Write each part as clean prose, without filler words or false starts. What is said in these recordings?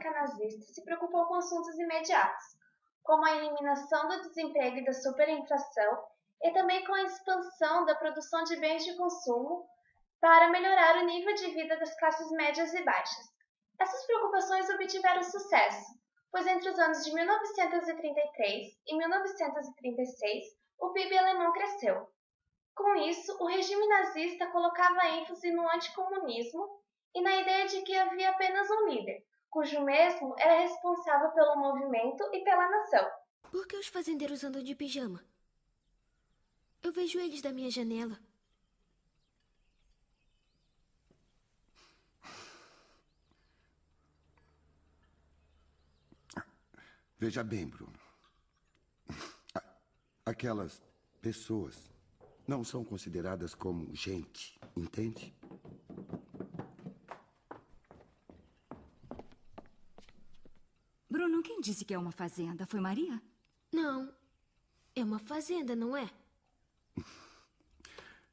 econômica nazista se preocupou com assuntos imediatos, como a eliminação do desemprego e da superinflação, e também com a expansão da produção de bens de consumo para melhorar o nível de vida das classes médias e baixas. Essas preocupações obtiveram sucesso, pois entre os anos de 1933 e 1936, o PIB alemão cresceu. Com isso, o regime nazista colocava ênfase no anticomunismo e na ideia de que havia apenas um líder, cujo mesmo era responsável pelo movimento e pela nação. Por que os fazendeiros andam de pijama? Eu vejo eles da minha janela. Veja bem, Bruno. Aquelas pessoas não são consideradas como gente, entende? Bruno, quem disse que é uma fazenda? Foi Maria? Não. É uma fazenda, não é?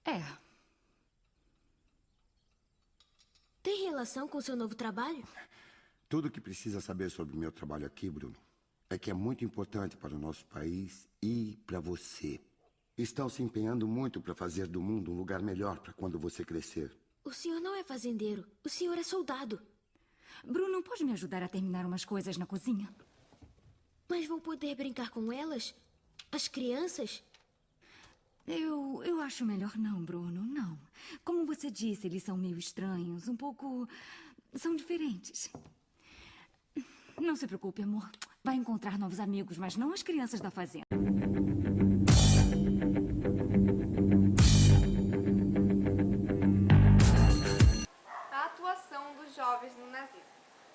É. Tem relação com seu novo trabalho? Tudo o que precisa saber sobre o meu trabalho aqui, Bruno, é que é muito importante para o nosso país e para você. Estão se empenhando muito para fazer do mundo um lugar melhor para quando você crescer. O senhor não é fazendeiro. O senhor é soldado. Bruno, pode me ajudar a terminar umas coisas na cozinha? Mas vou poder brincar com elas? As crianças? Eu acho melhor não, Bruno, não. Como você disse, eles são meio estranhos, um pouco... são diferentes. Não se preocupe, amor. Vai encontrar novos amigos, mas não as crianças da fazenda. A atuação dos jovens no nazismo.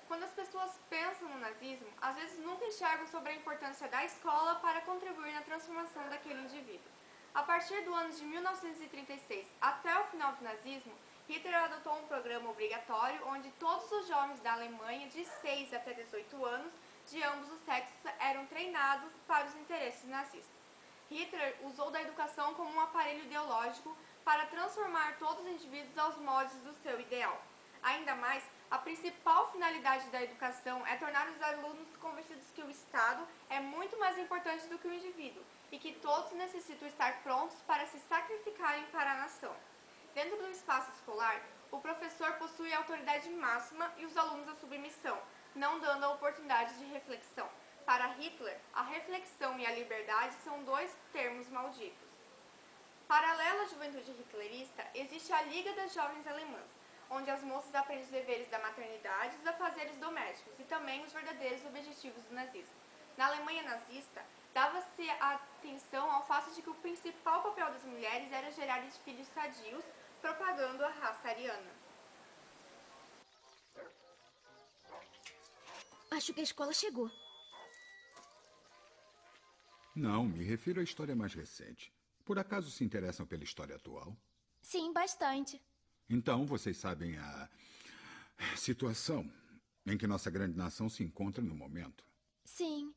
Quando as pessoas pensam no nazismo, às vezes nunca enxergam sobre a importância da escola para contribuir na transformação daquele indivíduo. A partir do ano de 1936 até o final do nazismo, Hitler adotou um programa obrigatório onde todos os jovens da Alemanha de 6 até 18 anos, de ambos os sexos, eram treinados para os interesses nazistas. Hitler usou da educação como um aparelho ideológico para transformar todos os indivíduos aos moldes do seu ideal. Ainda mais, a principal finalidade da educação é tornar os alunos convencidos que o Estado é muito mais importante do que o indivíduo e que todos necessitam estar prontos para se sacrificarem para a nação. Dentro do espaço escolar, o professor possui a autoridade máxima e os alunos a submissão, não dando a oportunidade de reflexão. Para Hitler, a reflexão e a liberdade são dois termos malditos. Paralela à juventude hitlerista, existe a Liga das Jovens Alemãs, onde as moças aprendem os deveres da maternidade e os afazeres domésticos e também os verdadeiros objetivos do nazismo. Na Alemanha nazista, dava-se atenção ao fato de que o principal papel das mulheres era gerar filhos sadios, propagando a raça ariana. Acho que a escola chegou. Não, me refiro à história mais recente. Por acaso se interessam pela história atual? Sim, bastante. Então, vocês sabem a situação em que nossa grande nação se encontra no momento? Sim.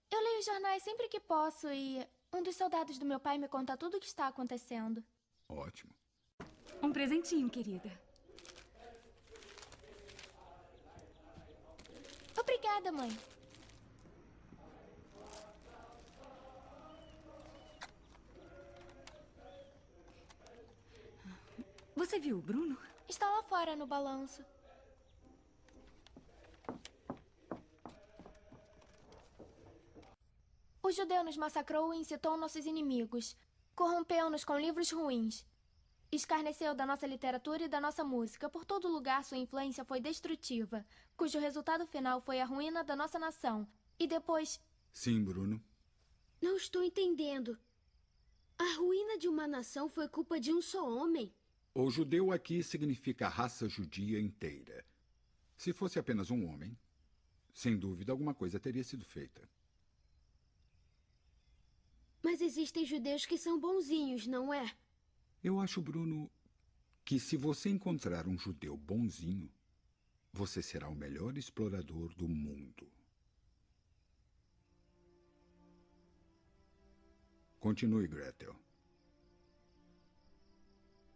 Eu leio jornais sempre que posso e um dos soldados do meu pai me conta tudo o que está acontecendo. Ótimo. Um presentinho, querida. Obrigada, mãe. Você viu o Bruno? Está lá fora no balanço. O judeu nos massacrou e incitou nossos inimigos. Corrompeu-nos com livros ruins. Escarneceu da nossa literatura e da nossa música. Por todo lugar sua influência foi destrutiva, cujo resultado final foi a ruína da nossa nação. E depois... Sim, Bruno. Não estou entendendo. A ruína de uma nação foi culpa de um só homem. O judeu aqui significa a raça judia inteira. Se fosse apenas um homem, sem dúvida alguma coisa teria sido feita. Mas existem judeus que são bonzinhos, não é? Eu acho, Bruno, que se você encontrar um judeu bonzinho, você será o melhor explorador do mundo. Continue, Gretel.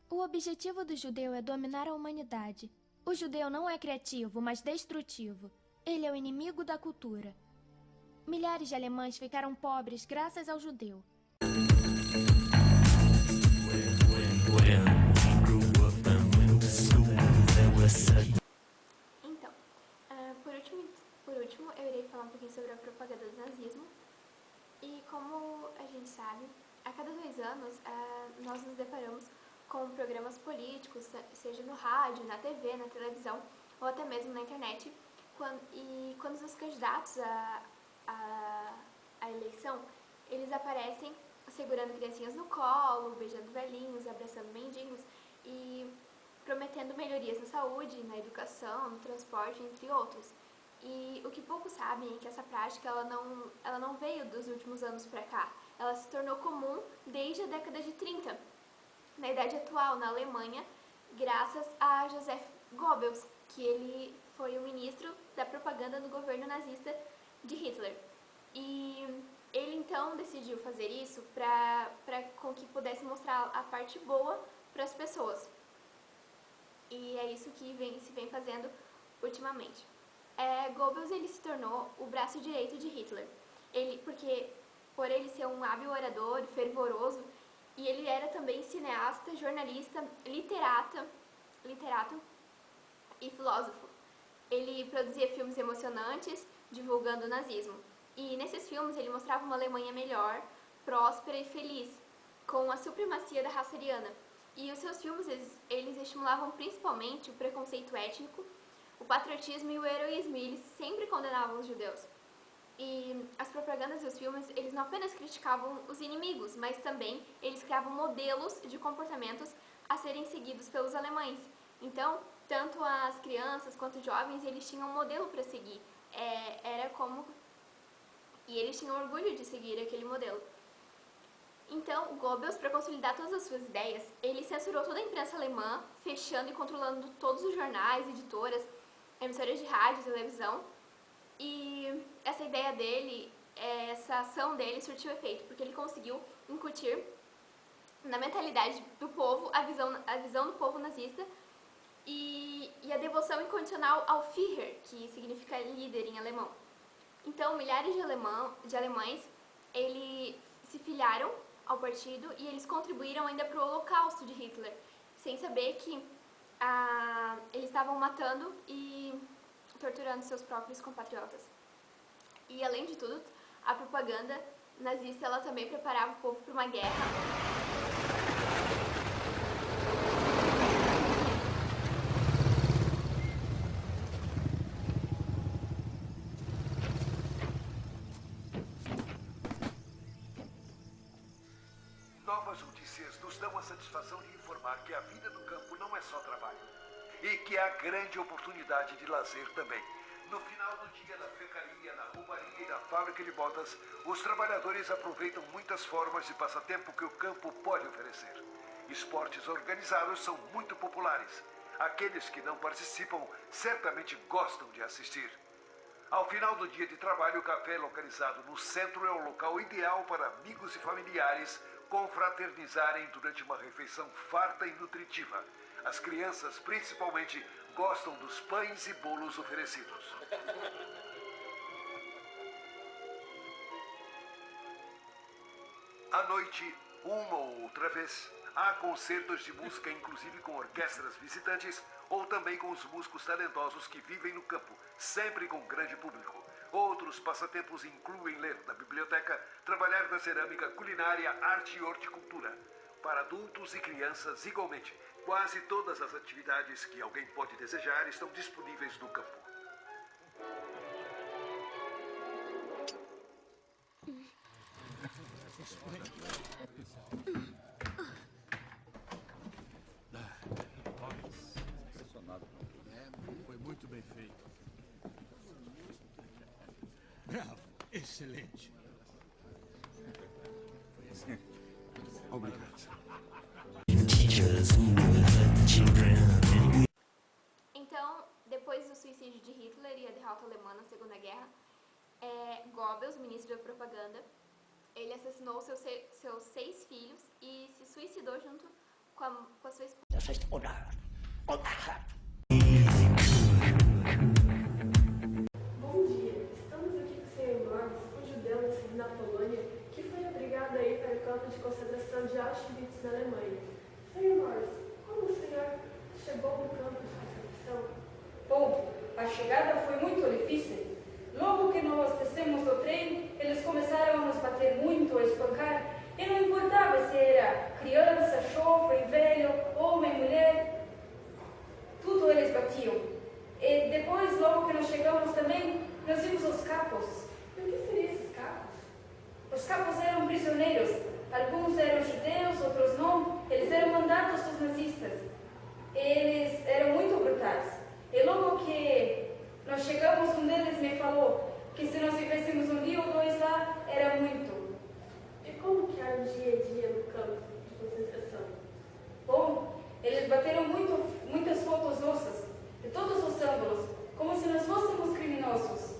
O objetivo do judeu é dominar a humanidade. O judeu não é criativo, mas destrutivo. Ele é o inimigo da cultura. Milhares de alemães ficaram pobres graças ao judeu. Então, por último, eu irei falar um pouquinho sobre a propaganda do nazismo. E como a gente sabe, a cada 2 anos nós nos deparamos com programas políticos, seja no rádio, na TV, na televisão ou até mesmo na internet. Quando os candidatos à eleição, eles aparecem segurando criancinhas no colo, beijando velhinhos, abraçando mendigos e prometendo melhorias na saúde, na educação, no transporte, entre outros. E o que poucos sabem é que essa prática ela não veio dos últimos anos para cá. Ela se tornou comum desde a década de 30, na idade atual, na Alemanha, graças a Joseph Goebbels, que ele foi o ministro da propaganda no governo nazista de Hitler. E ele então decidiu fazer isso para com que pudesse mostrar a parte boa para as pessoas. E é isso que se vem fazendo ultimamente. Goebbels ele se tornou o braço direito de Hitler, porque por ele ser um hábil orador, fervoroso, e ele era também cineasta, jornalista, literato e filósofo. Ele produzia filmes emocionantes, divulgando o nazismo. E nesses filmes ele mostrava uma Alemanha melhor, próspera e feliz, com a supremacia da raça ariana. E os seus filmes, eles estimulavam principalmente o preconceito étnico, o patriotismo e o heroísmo, e eles sempre condenavam os judeus. E as propagandas dos filmes, eles não apenas criticavam os inimigos, mas também eles criavam modelos de comportamentos a serem seguidos pelos alemães. Então, tanto as crianças quanto os jovens, eles tinham um modelo para seguir. E eles tinham orgulho de seguir aquele modelo. Então, Goebbels, para consolidar todas as suas ideias, ele censurou toda a imprensa alemã, fechando e controlando todos os jornais, editoras, emissoras de rádio, televisão. E essa ideia dele, essa ação dele surtiu efeito, porque ele conseguiu incutir na mentalidade do povo a visão do povo nazista e a devoção incondicional ao Führer, que significa líder em alemão. Então, milhares de alemães, eles se filiaram ao partido e eles contribuíram ainda para o holocausto de Hitler, sem saber que eles estavam matando e torturando seus próprios compatriotas. E, além de tudo, a propaganda nazista ela também preparava o povo para uma guerra. Novas notícias nos dão a satisfação de informar que a vida no campo não é só trabalho. E que há grande oportunidade de lazer também. No final do dia, na fecaria, na rouparia e na fábrica de botas, os trabalhadores aproveitam muitas formas de passatempo que o campo pode oferecer. Esportes organizados são muito populares. Aqueles que não participam certamente gostam de assistir. Ao final do dia de trabalho, o café localizado no centro é o local ideal para amigos e familiares confraternizarem durante uma refeição farta e nutritiva. As crianças, principalmente, gostam dos pães e bolos oferecidos. À noite, uma ou outra vez, há concertos de música, inclusive com orquestras visitantes, ou também com os músicos talentosos que vivem no campo, sempre com grande público. Outros passatempos incluem ler na biblioteca, trabalhar na cerâmica, culinária, arte e horticultura. Para adultos e crianças, igualmente, quase todas as atividades que alguém pode desejar estão disponíveis no campo. Foi muito bem feito. Bravo, excelente. Obrigado. Então, depois do suicídio de Hitler e a derrota alemã na Segunda Guerra, Goebbels, ministro da propaganda, ele assassinou seus 6 filhos e se suicidou junto com a sua esposa. Das heißt unerhört. Unerhört. Alemanha. Senhor Morris, como o senhor chegou no campo de concentração? Bom, a chegada foi muito difícil. Logo que nós descemos do trem, eles começaram a nos bater muito, a espancar, e não importava se era criança, jovem, velho, homem, mulher, tudo eles batiam. E depois, logo que nós chegamos também, nós vimos os capos. E o que seriam esses capos? Os capos eram prisioneiros. Alguns eram judeus, outros não. Eles eram mandados dos nazistas. Eles eram muito brutais. E logo que nós chegamos, um deles me falou que se nós vivêssemos um dia ou dois lá, era muito. E como que era o dia a dia no campo de concentração? Bom, eles bateram muitas fotos nossas, de todos os ângulos, como se nós fôssemos criminosos.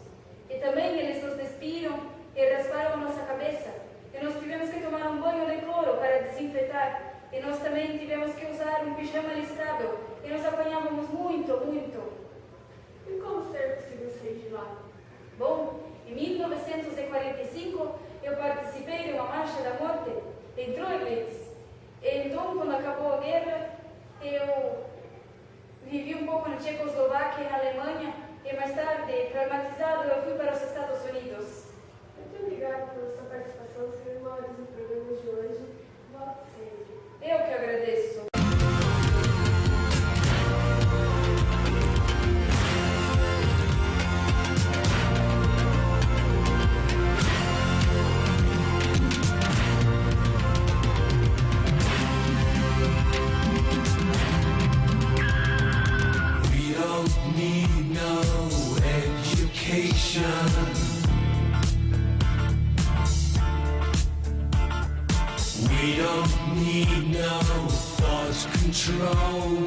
E também eles nos despiram e rasparam a nossa cabeça. E nós tivemos que tomar um banho de cloro para desinfetar. E nós também tivemos que usar um pijama listrado. E nós apanhávamos muito, muito. E como ser possível sair de lá? Bom, em 1945 eu participei de uma marcha da morte em Treublitz. Então, quando acabou a guerra, eu vivi um pouco na Tchecoslováquia e na Alemanha. E mais tarde, traumatizado, eu fui para os Estados Unidos. Muito obrigada pela sua participação, Sr. Morris, no programa de hoje. Volte sempre. Eu que agradeço. We don't need no education. We don't need no thought control.